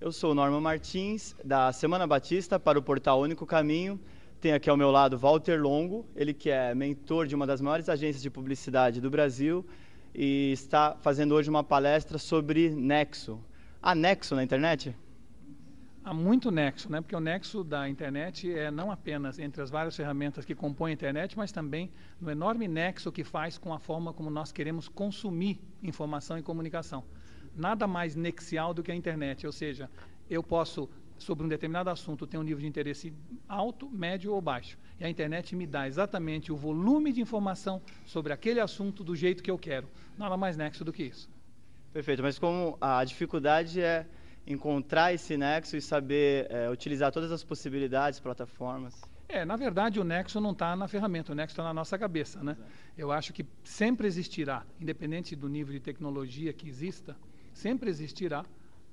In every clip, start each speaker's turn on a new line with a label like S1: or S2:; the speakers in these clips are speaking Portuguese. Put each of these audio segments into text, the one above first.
S1: Eu sou o Norman Martins, da Semana Batista, para o Portal Único Caminho. Tenho aqui ao meu lado Walter Longo, ele que é mentor de uma das maiores agências de publicidade do Brasil e está fazendo hoje uma palestra sobre Nexo. Há Nexo na internet?
S2: Há muito nexo, né? Porque o nexo da internet é não apenas entre as várias ferramentas que compõem a internet, mas também no enorme nexo que faz com a forma como nós queremos consumir informação e comunicação. Nada mais nexial do que a internet, ou seja, eu posso, sobre um determinado assunto, ter um nível de interesse alto, médio ou baixo. E a internet me dá exatamente o volume de informação sobre aquele assunto do jeito que eu quero. Nada mais nexo do que isso.
S1: Perfeito, mas como a dificuldade é encontrar esse nexo e saber utilizar todas as possibilidades, plataformas.
S2: Na verdade o nexo não está na ferramenta, o nexo está na nossa cabeça, né? Eu acho que sempre existirá, independente do nível de tecnologia que exista, sempre existirá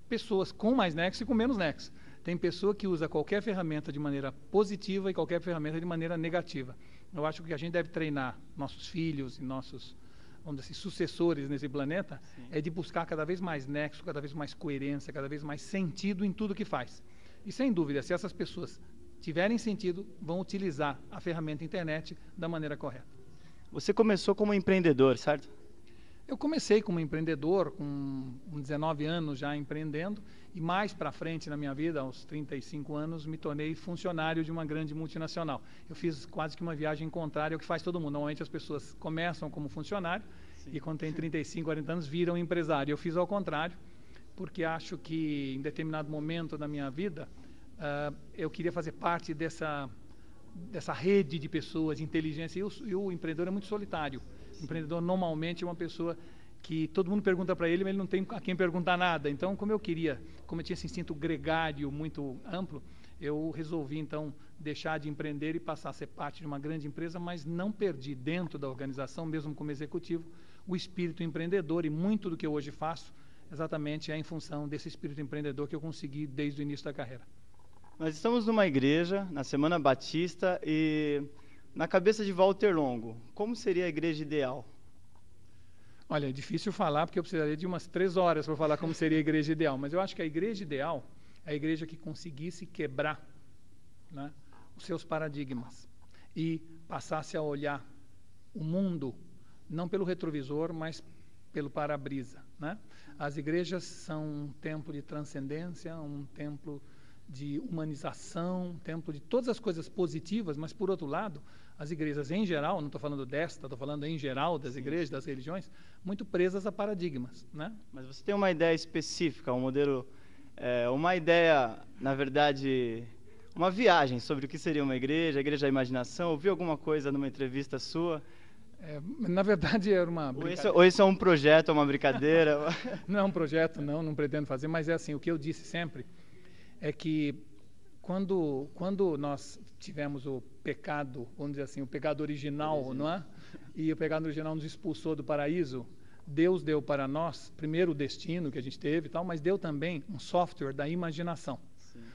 S2: pessoas com mais nexo e com menos nexo. Tem pessoa que usa qualquer ferramenta de maneira positiva e qualquer ferramenta de maneira negativa. Eu acho que a gente deve treinar nossos filhos e nossos, vamos dizer assim, sucessores nesse planeta, é de buscar cada vez mais nexo, cada vez mais coerência, cada vez mais sentido em tudo que faz. E sem dúvida, se essas pessoas tiverem sentido, vão utilizar a ferramenta internet da maneira correta.
S1: Você começou como empreendedor, certo?
S2: Eu comecei como empreendedor, com 19 anos já empreendendo, e mais para frente na minha vida, aos 35 anos, me tornei funcionário de uma grande multinacional. Eu fiz quase que uma viagem contrária ao que faz todo mundo. Normalmente as pessoas começam como funcionário e quando tem 35, 40 anos viram empresário. Eu fiz ao contrário, porque acho que em determinado momento da minha vida, eu queria fazer parte dessa rede de pessoas, de inteligência, e o empreendedor é muito solitário. O empreendedor normalmente é uma pessoa que todo mundo pergunta para ele, mas ele não tem a quem perguntar nada. Então, como eu tinha esse instinto gregário muito amplo, eu resolvi então deixar de empreender e passar a ser parte de uma grande empresa, mas não perdi dentro da organização, mesmo como executivo, o espírito empreendedor, e muito do que eu hoje faço exatamente é em função desse espírito empreendedor que eu consegui desde o início da carreira.
S1: Nós estamos numa igreja, na Semana Batista, e na cabeça de Walter Longo, como seria a igreja ideal?
S2: Olha, é difícil falar, porque eu precisaria de umas 3 horas para falar como seria a igreja ideal, mas eu acho que a igreja ideal é a igreja que conseguisse quebrar, né, os seus paradigmas e passasse a olhar o mundo, não pelo retrovisor, mas pelo para-brisa, né? As igrejas são um templo de transcendência, um templo de humanização, um templo de todas as coisas positivas, mas, por outro lado, as igrejas em geral, não estou falando desta, estou falando em geral das igrejas, das religiões, muito presas a paradigmas, né?
S1: Mas você tem uma ideia específica, um modelo, uma ideia, na verdade, uma viagem sobre o que seria uma igreja, a igreja da imaginação? Ouviu alguma coisa numa entrevista sua?
S2: Na verdade, era uma brincadeira.
S1: Ou isso é um projeto, é uma brincadeira?
S2: Não é um projeto, não pretendo fazer, mas é assim, o que eu disse sempre é que quando nós tivemos o pecado, vamos dizer assim, o pecado original, não é? E o pecado original nos expulsou do paraíso, Deus deu para nós, primeiro o destino que a gente teve e tal, mas deu também um software da imaginação,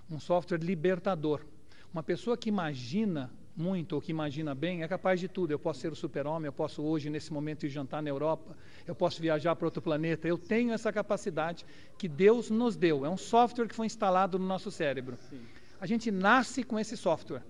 S2: um software libertador. Uma pessoa que imagina muito ou que imagina bem é capaz de tudo. Eu posso ser o super-homem, eu posso hoje, nesse momento, ir jantar na Europa, eu posso viajar para outro planeta. Eu tenho essa capacidade que Deus nos deu. É um software que foi instalado no nosso cérebro. Sim. A gente nasce com esse software,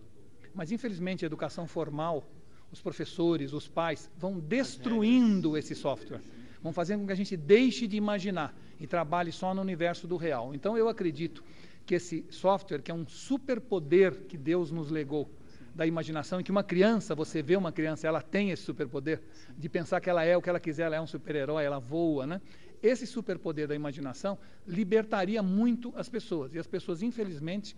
S2: mas infelizmente a educação formal, os professores, os pais, vão destruindo esse software. Vão fazendo com que a gente deixe de imaginar e trabalhe só no universo do real. Então eu acredito que esse software, que é um superpoder que Deus nos legou, da imaginação, em que uma criança, você vê uma criança, ela tem esse superpoder de pensar que ela é o que ela quiser, ela é um super-herói, ela voa, né? Esse superpoder da imaginação libertaria muito as pessoas, e as pessoas, infelizmente,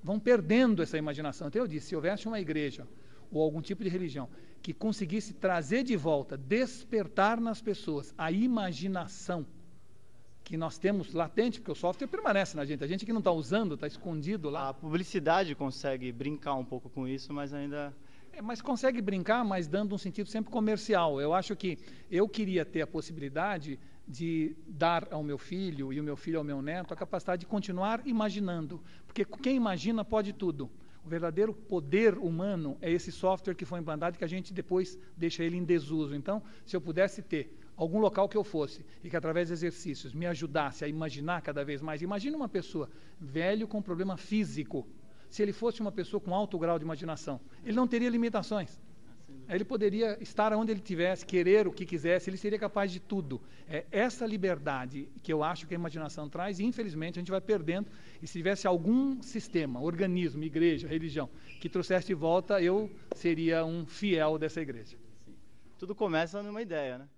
S2: vão perdendo essa imaginação. Então eu disse, se houvesse uma igreja ou algum tipo de religião que conseguisse trazer de volta, despertar nas pessoas a imaginação que nós temos latente, porque o software permanece na gente, a gente que não está usando, está escondido lá.
S1: A publicidade consegue brincar um pouco com isso, mas ainda...
S2: Mas consegue brincar, mas dando um sentido sempre comercial. Eu acho que eu queria ter a possibilidade de dar ao meu filho e o meu filho ao meu neto a capacidade de continuar imaginando, porque quem imagina pode tudo. O verdadeiro poder humano é esse software que foi implantado e que a gente depois deixa ele em desuso. Então, se eu pudesse ter algum local que eu fosse e que através de exercícios me ajudasse a imaginar cada vez mais. Imagina uma pessoa velho com problema físico. Se ele fosse uma pessoa com alto grau de imaginação, ele não teria limitações. Ele poderia estar onde ele tivesse, querer o que quisesse, ele seria capaz de tudo. É essa liberdade que eu acho que a imaginação traz e, infelizmente, a gente vai perdendo. E se tivesse algum sistema, organismo, igreja, religião, que trouxesse de volta, eu seria um fiel dessa igreja.
S1: Tudo começa numa ideia, né?